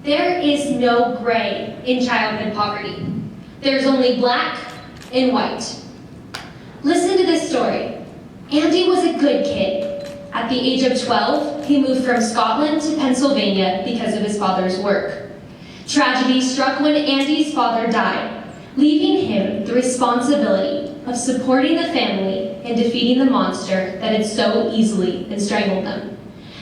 There is no gray in childhood poverty. There's only black and white. Listen to this story. Andy was a good kid. At the age of 12, he moved from Scotland to Pennsylvania because of his father's work. Tragedy struck when Andy's father died, leaving him the responsibility of supporting the family and defeating the monster that had so easily strangled them.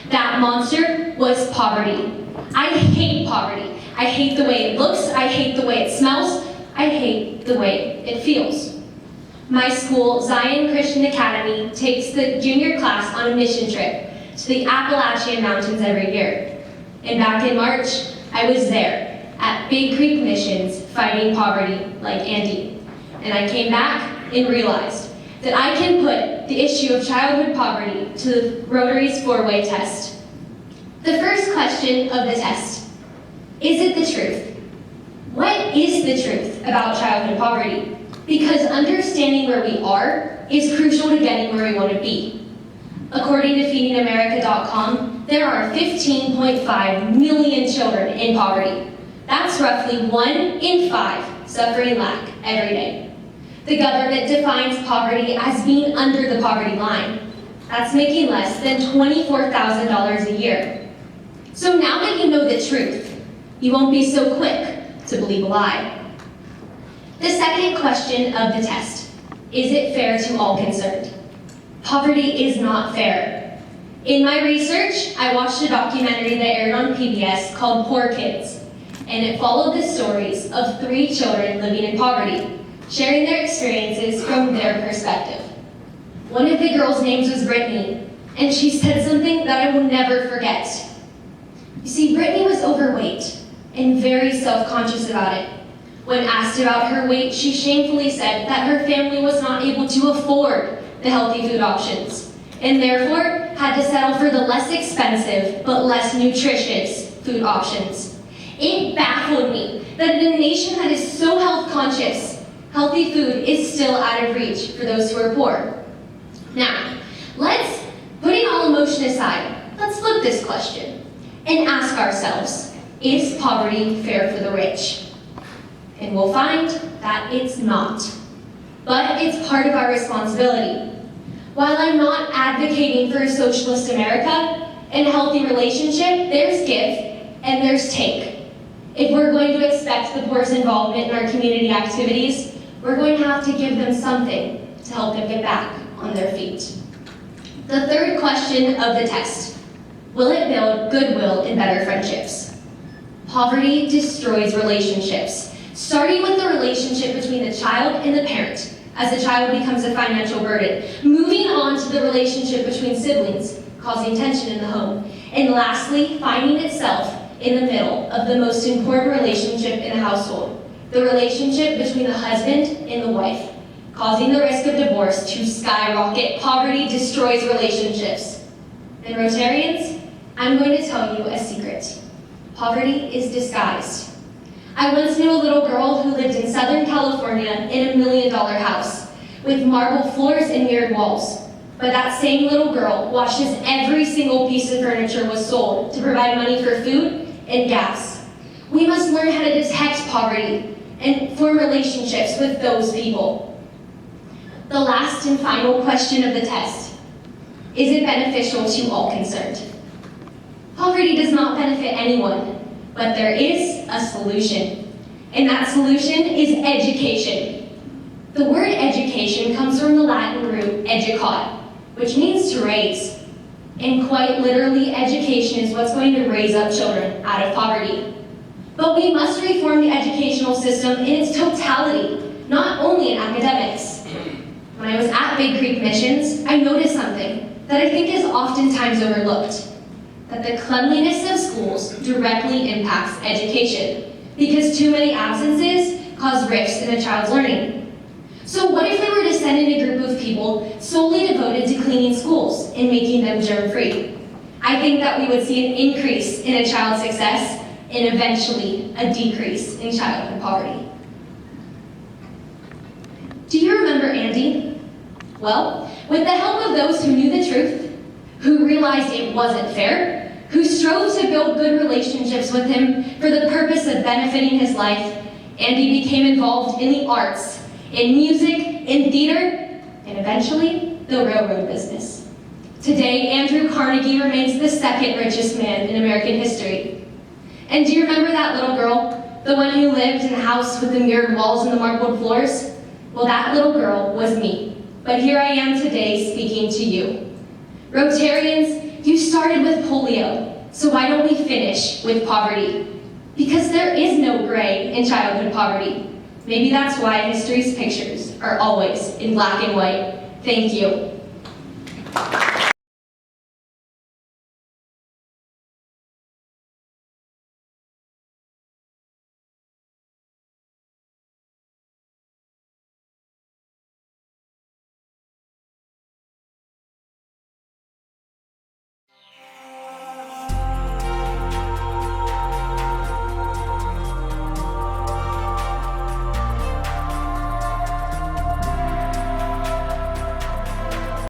That monster was poverty. I hate poverty. I hate the way it looks, I hate the way it smells, I hate the way it feels. My school, Zion Christian Academy, takes the junior class on a mission trip to the Appalachian Mountains every year. And back in March, I was there at Big Creek Missions fighting poverty like Andy. And I came back and realized that I can put the issue of childhood poverty to Rotary's 4-way test. The first question of the test, is it the truth? What is the truth about childhood poverty? Because understanding where we are is crucial to getting where we want to be. According to feedingamerica.com, there are 15.5 million children in poverty. That's roughly 1 in 5 suffering lack every day. The government defines poverty as being under the poverty line. That's making less than $24,000 a year. So now that you know the truth, you won't be so quick to believe a lie. The second question of the test, is it fair to all concerned? Poverty is not fair. In my research, I watched a documentary that aired on PBS called Poor Kids, and it followed the stories of 3 children living in poverty, sharing their experiences from their perspective. One of the girls' names was Brittany, and she said something that I will never forget. You see, Brittany was overweight and very self-conscious about it. When asked about her weight, she shamefully said that her family was not able to afford the healthy food options, and therefore had to settle for the less expensive but less nutritious food options. It baffled me that in a nation that is so health conscious, healthy food is still out of reach for those who are poor. Now, putting all emotion aside, let's flip this question and ask ourselves, is poverty fair for the rich? And we'll find that it's not. But it's part of our responsibility. While I'm not advocating for a socialist America and a healthy relationship, there's give and there's take. If we're going to expect the poor's involvement in our community activities, we're going to have to give them something to help them get back on their feet. The third question of the test, will it build goodwill and better friendships? Poverty destroys relationships, starting with the relationship between the child and the parent, as the child becomes a financial burden, moving on to the relationship between siblings, causing tension in the home, and lastly, finding itself in the middle of the most important relationship in a household, the relationship between the husband and the wife, causing the risk of divorce to skyrocket. Poverty destroys relationships. And Rotarians, I'm going to tell you a secret. Poverty is disguised. I once knew a little girl who lived in Southern California in a $1 million house with marble floors and mirrored walls. But that same little girl watched as every single piece of furniture was sold to provide money for food and gas. We must learn how to detect poverty and form relationships with those people. The last and final question of the test, is it beneficial to all concerned? Poverty does not benefit anyone. But there is a solution, and that solution is education. The word education comes from the Latin root educare, which means to raise. And quite literally, education is what's going to raise up children out of poverty. But we must reform the educational system in its totality, not only in academics. When I was at Big Creek Missions, I noticed something that I think is oftentimes overlooked. That the cleanliness of schools directly impacts education because too many absences cause rifts in a child's learning. So what if we were to send in a group of people solely devoted to cleaning schools and making them germ-free? I think that we would see an increase in a child's success and eventually a decrease in childhood poverty. Do you remember Andy? Well, with the help of those who knew the truth, who realized it wasn't fair, who strove to build good relationships with him for the purpose of benefiting his life, Andy became involved in the arts, in music, in theater, and eventually, the railroad business. Today, Andrew Carnegie remains the second richest man in American history. And do you remember that little girl, the one who lived in the house with the mirrored walls and the marbled floors? Well, that little girl was me. But here I am today speaking to you. Rotarians, you started with polio, so why don't we finish with poverty? Because there is no gray in childhood poverty. Maybe that's why history's pictures are always in black and white. Thank you.